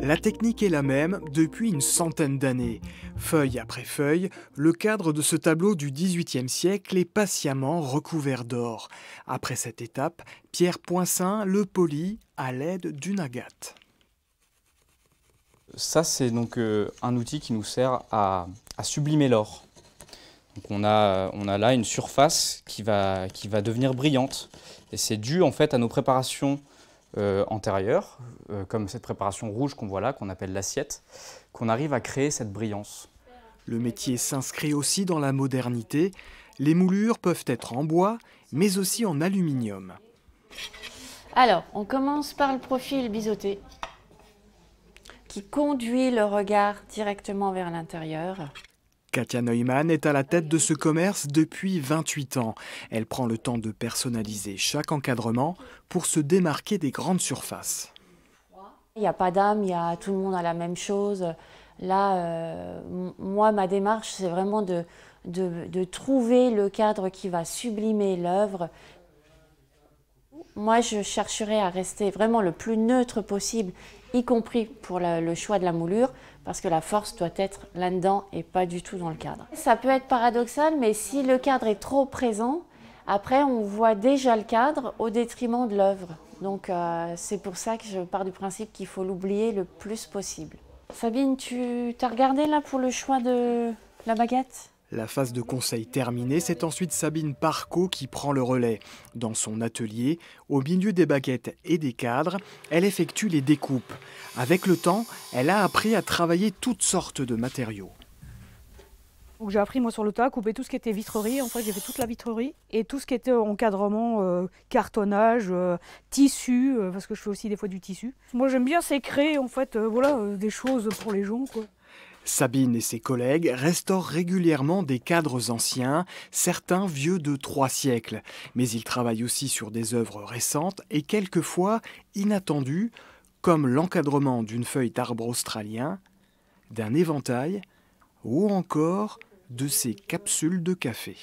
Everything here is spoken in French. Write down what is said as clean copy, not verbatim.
La technique est la même depuis une centaine d'années. Feuille après feuille, le cadre de ce tableau du XVIIIe siècle est patiemment recouvert d'or. Après cette étape, Pierre Poincin le polit à l'aide d'une agate. Ça, c'est donc un outil qui nous sert à sublimer l'or. Donc on a là une surface qui va devenir brillante. Et c'est dû en fait à nos préparations antérieures, comme cette préparation rouge qu'on voit là, qu'on appelle l'assiette, qu'on arrive à créer cette brillance. Le métier s'inscrit aussi dans la modernité. Les moulures peuvent être en bois, mais aussi en aluminium. Alors, on commence par le profil biseauté, qui conduit le regard directement vers l'intérieur. Katia Neumann est à la tête de ce commerce depuis 28 ans. Elle prend le temps de personnaliser chaque encadrement pour se démarquer des grandes surfaces. Il n'y a pas d'âme, tout le monde a la même chose. Là, moi, ma démarche, c'est vraiment de trouver le cadre qui va sublimer l'œuvre. Moi, je chercherai à rester vraiment le plus neutre possible, y compris pour le choix de la moulure, parce que la force doit être là-dedans et pas du tout dans le cadre. Ça peut être paradoxal, mais si le cadre est trop présent, après on voit déjà le cadre au détriment de l'œuvre. Donc c'est pour ça que je pars du principe qu'il faut l'oublier le plus possible. Sabine, tu t'as regardé là pour le choix de la baguette ? La phase de conseil terminée, c'est ensuite Sabine Parcot qui prend le relais. Dans son atelier, au milieu des baguettes et des cadres, elle effectue les découpes. Avec le temps, elle a appris à travailler toutes sortes de matériaux. Donc j'ai appris moi sur le tas à couper tout ce qui était vitrerie. En fait, j'ai fait toute la vitrerie et tout ce qui était encadrement, cartonnage, tissu, parce que je fais aussi des fois du tissu. Moi j'aime bien c'est créer en fait des choses pour les gens, quoi. Sabine et ses collègues restaurent régulièrement des cadres anciens, certains vieux de 3 siècles. Mais ils travaillent aussi sur des œuvres récentes et quelquefois inattendues, comme l'encadrement d'une feuille d'arbre australien, d'un éventail ou encore de ces capsules de café.